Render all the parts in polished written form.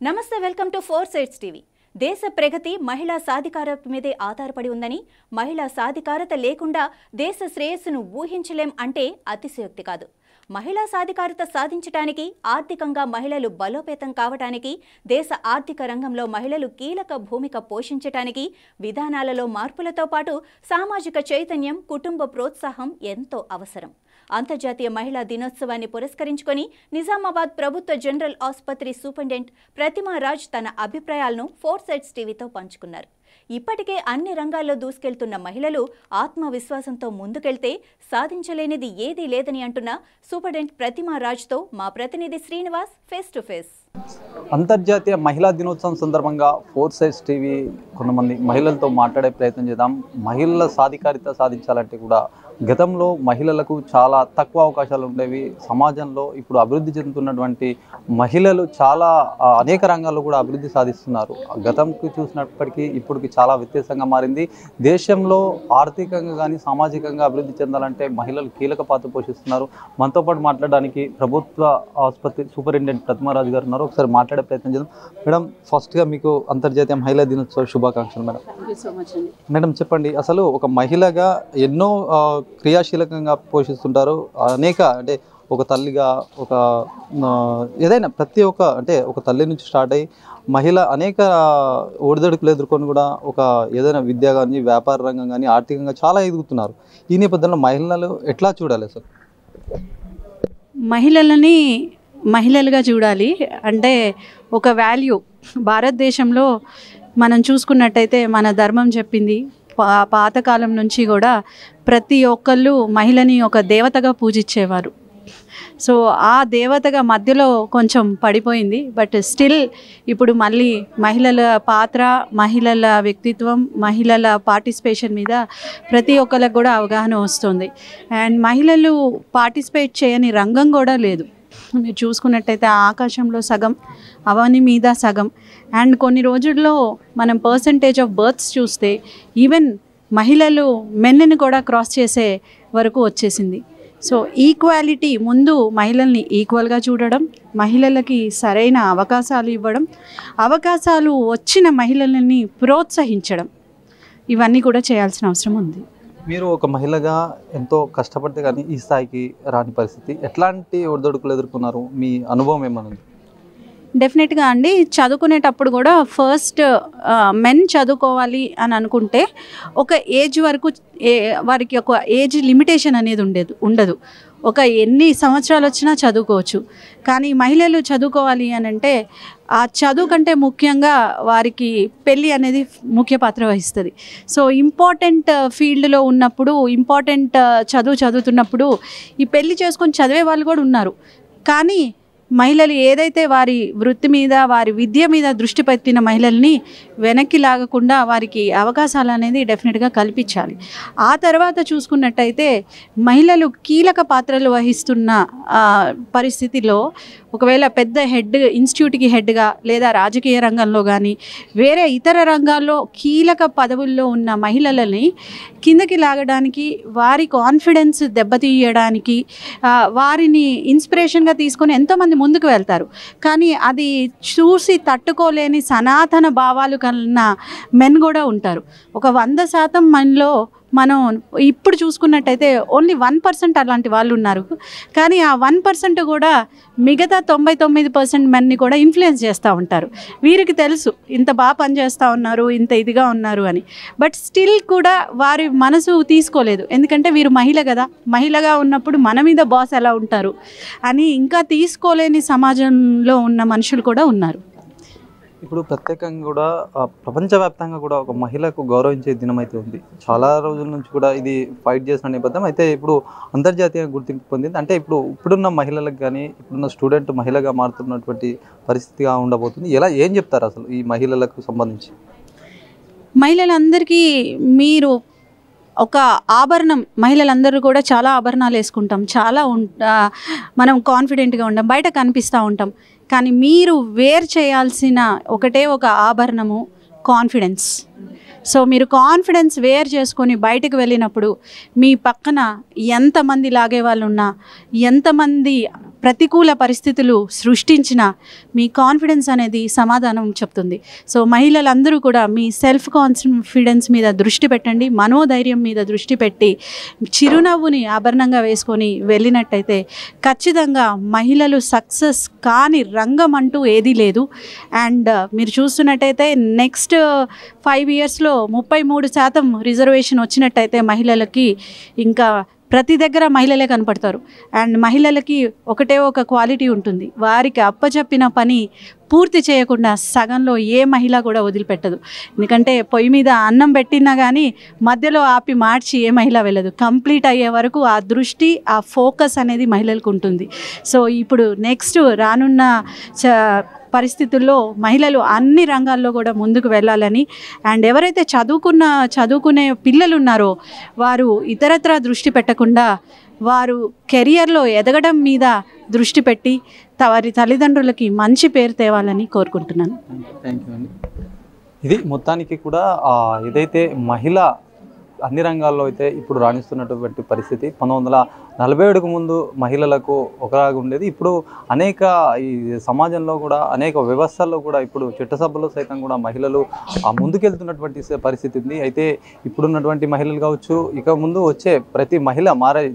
నమస్తే, welcome to 4 sides TV. దేశ ప్రగతి మహిళా సాధికారత మీదే ఆధారపడి ఉందని, మహిళా సాధికారత లేకుండా దేశ శ్రేయస్సును ఊహించలేం అంటే అతిశయోక్తి కాదు. మహిళా సాధికారత సాధించడానికి, ఆర్థికంగా మహిళలు బలోపేతం కావడానికి, దేశ ఆర్థిక రంగంలో మహిళలు కీలక భూమిక పోషించడానికి విధానాలలో మార్పులతో పాటు సామాజిక చైతన్యం, కుటుంబ ప్రోత్సాహం ఎంతో అవసరం. అంతర్జాతీయ మహిళా దినోత్సవాన్ని పురస్కరించుకొని నిజామాబాద్ ప్రభుత్వ జనరల్ ఆసుపత్రి సూపరింటెండెంట్ ప్రతిమా రాజ్ తన అభిప్రాయాలను 4 సైడ్స్ టీవీతో పంచుకున్నారు. ఇప్పటికే అన్ని రంగాల్లో దూసుకెళ్తున్న మహిళలు ఆత్మవిశ్వాసంతో ముందుకెళ్తే సాధించలేనిది ఏదీ లేదని అంటున్న సూపరింటెండెంట్ ప్రతిమా రాజ్తో మా ప్రతినిధి శ్రీనివాస్ ఫేస్ టు ఫేస్. అంతర్జాతీయ మహిళా దినోత్సవం సందర్భంగా 4 సైడ్స్ టీవీ కొంతమంది మహిళలతో మాట్లాడే ప్రయత్నం చేద్దాం. మహిళల సాధికారిత సాధించాలంటే కూడా గతంలో మహిళలకు చాలా తక్కువ అవకాశాలు ఉండేవి. సమాజంలో ఇప్పుడు అభివృద్ధి చెందుతున్నటువంటి మహిళలు చాలా అనేక రంగాల్లో కూడా అభివృద్ధి సాధిస్తున్నారు. గతంకి చూసినప్పటికీ ఇప్పటికి చాలా వ్యత్యాసంగా మారింది. దేశంలో ఆర్థికంగా కానీ సామాజికంగా అభివృద్ధి చెందాలంటే మహిళలు కీలక పాత్ర పోషిస్తున్నారు. మనతో పాటు మాట్లాడడానికి ప్రభుత్వ ఆసుపత్రి సూపరింటెండెంట్ ప్రతిమా రాజ్ గారు ఉన్నారు. ఒకసారి మాట్లాడే ప్రయత్నం చేద్దాం. మేడం, ఫస్ట్గా మీకు అంతర్జాతీయ మహిళా దినోత్సవ శుభాకాంక్షలు. మేడం, మేడం చెప్పండి, అసలు ఒక మహిళగా ఎన్నో క్రియాశీలకంగా పోషిస్తుంటారు. అనేక అంటే ఒక తల్లిగా ఒక ఏదైనా ప్రతి ఒక్క అంటే ఒక తల్లి నుంచి స్టార్ట్ అయ్యి మహిళ అనేక ఒడిదొడుకులు ఎదుర్కొని కూడా ఒక ఏదైనా విద్య కానీ, వ్యాపార రంగం కానీ, ఆర్థికంగా చాలా ఎదుగుతున్నారు. ఈ నేపథ్యంలో మహిళలు ఎట్లా చూడాలి? అసలు మహిళలని మహిళలుగా చూడాలి అంటే ఒక వాల్యూ. భారతదేశంలో మనం చూసుకున్నట్టయితే మన ధర్మం చెప్పింది, పాతకాలం నుంచి కూడా ప్రతి ఒక్కళ్ళు మహిళని ఒక దేవతగా పూజించేవారు. సో ఆ దేవతగా మధ్యలో కొంచెం పడిపోయింది. బట్ స్టిల్ ఇప్పుడు మళ్ళీ మహిళల పాత్ర, మహిళల వ్యక్తిత్వం, మహిళల పార్టిసిపేషన్ మీద ప్రతి ఒక్కరికి కూడా అవగాహన వస్తుంది. అండ్ మహిళలు పార్టిసిపేట్ చేయని రంగం కూడా లేదు. మీరు చూసుకున్నట్టయితే ఆకాశంలో సగం, అవని మీద సగం. అండ్ కొన్ని రోజుల్లో మనం పర్సంటేజ్ ఆఫ్ బర్త్స్ చూస్తే ఈవెన్ మహిళలు మెన్ను కూడా క్రాస్ చేసే వరకు వచ్చేసింది. సో ఈక్వాలిటీ, ముందు మహిళల్ని ఈక్వల్గా చూడడం, మహిళలకి సరైన అవకాశాలు ఇవ్వడం, అవకాశాలు వచ్చిన మహిళలని ప్రోత్సహించడం, ఇవన్నీ కూడా చేయాల్సిన అవసరం ఉంది. మీరు ఒక మహిళగా ఎంతో కష్టపడితే కానీ ఈ స్థాయికి రాని పరిస్థితి, ఎట్లాంటి ఒడిదొడుకులు ఎదుర్కొన్నారు? మీ అనుభవం ఏమన్నా? డెఫినెట్గా అండి, చదువుకునేటప్పుడు కూడా ఫస్ట్ మెన్ చదువుకోవాలి అని అనుకుంటే ఒక ఏజ్ వరకు వారికి ఒక ఏజ్ లిమిటేషన్ అనేది ఉండదు. ఒక ఎన్ని సంవత్సరాలు వచ్చినా చదువుకోవచ్చు. కానీ మహిళలు చదువుకోవాలి అని అంటే ఆ చదువు కంటే ముఖ్యంగా వారికి పెళ్ళి అనేది ముఖ్య పాత్ర వహిస్తుంది. సో ఇంపార్టెంట్ ఫీల్డ్లో ఉన్నప్పుడు, ఇంపార్టెంట్ చదువుతున్నప్పుడు ఈ పెళ్ళి చేసుకొని చదివే వాళ్ళు కూడా ఉన్నారు. కానీ మహిళలు ఏదైతే వారి వృత్తి మీద, వారి విద్య మీద దృష్టి పెట్టిన మహిళల్ని వెనక్కి లాగకుండా వారికి అవకాశాలు అనేది డెఫినెట్గా కల్పించాలి. ఆ తర్వాత చూసుకున్నట్టయితే మహిళలు కీలక పాత్రలు వహిస్తున్న పరిస్థితిలో ఒకవేళ పెద్ద ఇన్స్టిట్యూట్కి హెడ్గా, లేదా రాజకీయ రంగంలో కానీ వేరే ఇతర రంగాల్లో కీలక పదవుల్లో ఉన్న మహిళలని కిందకి లాగడానికి, వారి కాన్ఫిడెన్స్ దెబ్బతీయడానికి, వారిని ఇన్స్పిరేషన్గా తీసుకొని ఎంతోమంది ముందుకు వెళ్తారు. కానీ అది చూసి తట్టుకోలేని సనాతన భావాలు కలిగిన మెన్ కూడా ఉంటారు. ఒక 100% మనలో మనం ఇప్పుడు చూసుకున్నట్టయితే ఓన్లీ 1% అలాంటి వాళ్ళు ఉన్నారు. కానీ ఆ 1% కూడా మిగతా 99% మెన్ని కూడా ఇన్ఫ్లుయెన్స్ చేస్తూ ఉంటారు. వీరికి తెలుసు ఇంత బాగా పనిచేస్తూ ఉన్నారు, ఇంత ఇదిగా ఉన్నారు అని. బట్ స్టిల్ కూడా వారి మనసు తీసుకోలేదు. ఎందుకంటే వీరు మహిళ కదా, మహిళగా ఉన్నప్పుడు మన మీద బాస్ ఎలా ఉంటారు అని ఇంకా తీసుకోలేని సమాజంలో ఉన్న మనుషులు కూడా ఉన్నారు. ఇప్పుడు ప్రత్యేకంగా కూడా ప్రపంచవ్యాప్తంగా కూడా ఒక మహిళకు గౌరవించే దినం అయితే ఉంది. చాలా రోజుల నుంచి కూడా ఇది ఫైట్ చేసిన నేపథ్యం అయితే ఇప్పుడు అంతర్జాతీయంగా గుర్తింపు పొందింది. అంటే ఇప్పుడున్న మహిళలకు కానీ, ఇప్పుడున్న స్టూడెంట్ మహిళగా మారుతున్నటువంటి పరిస్థితిగా ఉండబోతుంది. ఏం చెప్తారు అసలు ఈ మహిళలకు సంబంధించి? మహిళలందరికీ మీరు ఒక ఆభరణం, మహిళలందరూ కూడా చాలా ఆభరణాలు వేసుకుంటాం, చాలా మనం కాన్ఫిడెంట్గా ఉంటాం, బయట కనిపిస్తూ ఉంటాం. కానీ మీరు వేర్ చేయాల్సిన ఒకటే ఒక ఆభరణము కాన్ఫిడెన్స్. సో మీరు కాన్ఫిడెన్స్ వేర్ చేసుకొని బయటకు వెళ్ళినప్పుడు మీ పక్కన ఎంతమంది లాగే వాళ్ళు ఉన్నా, ఎంతమంది ప్రతికూల పరిస్థితులు సృష్టించిన మీ కాన్ఫిడెన్స్ అనేది సమాధానం చెప్తుంది. సో మహిళలందరూ కూడా మీ సెల్ఫ్ కాన్ఫిడెన్స్ మీద దృష్టి పెట్టండి, మనోధైర్యం మీద దృష్టి పెట్టి చిరునవ్వుని ఆభరణంగా వేసుకొని వెళ్ళినట్టయితే ఖచ్చితంగా మహిళలు సక్సెస్ కాని రంగం అంటూ ఏదీ లేదు. అండ్ మీరు చూస్తున్నట్టయితే నెక్స్ట్ 5 yearsలో 33% రిజర్వేషన్ వచ్చినట్టయితే మహిళలకి ఇంకా ప్రతి దగ్గర మహిళలే కనపడతారు. అండ్ మహిళలకి ఒకటే ఒక క్వాలిటీ ఉంటుంది, వారికి అప్పచెప్పిన పని పూర్తి చేయకుండా సగంలో ఏ మహిళ కూడా వదిలిపెట్టదు. ఎందుకంటే పొయ్యి మీద అన్నం పెట్టినా కానీ మధ్యలో ఆపి మార్చి ఏ మహిళ వెళ్ళదు. కంప్లీట్ అయ్యే వరకు ఆ దృష్టి, ఆ ఫోకస్ అనేది మహిళలకు ఉంటుంది. సో ఇప్పుడు నెక్స్ట్ రానున్న పరిస్థితుల్లో మహిళలు అన్ని రంగాల్లో కూడా ముందుకు వెళ్ళాలని, అండ్ ఎవరైతే చదువుకునే పిల్లలు ఉన్నారో వారు ఇతరత్రా దృష్టి పెట్టకుండా వారు కెరియర్లో ఎదగడం మీద దృష్టి పెట్టి వారి తల్లిదండ్రులకి మంచి పేరు తేవాలని కోరుకుంటున్నాను. థ్యాంక్ యూ అండి. ఇది మొత్తానికి కూడా ఏదైతే మహిళ అన్ని రంగాల్లో అయితే ఇప్పుడు రాణిస్తున్నటువంటి పరిస్థితి 1947కు ముందు మహిళలకు ఒకలాగా ఉండేది. ఇప్పుడు అనేక ఈ సమాజంలో కూడా అనేక వ్యవస్థల్లో కూడా ఇప్పుడు చట్టసభలో సైతం కూడా మహిళలు ముందుకెళ్తున్నటువంటి పరిస్థితి ఉంది. అయితే ఇప్పుడున్నటువంటి మహిళలు కావచ్చు, ఇక ముందు వచ్చే ప్రతి మహిళ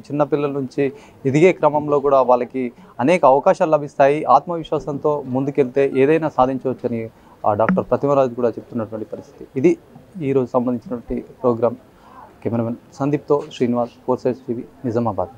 చిన్నపిల్లల నుంచి ఎదిగే క్రమంలో కూడా వాళ్ళకి అనేక అవకాశాలు లభిస్తాయి. ఆత్మవిశ్వాసంతో ముందుకెళ్తే ఏదైనా సాధించవచ్చని డాక్టర్ ప్రతిమరాజు కూడా చెప్తున్నటువంటి పరిస్థితి. ఇది ఈరోజు సంబంధించినటువంటి ప్రోగ్రామ్. కెమెరామెన్ సందీప్తో శ్రీనివాస్, 4 Sides TV, నిజామాబాద్.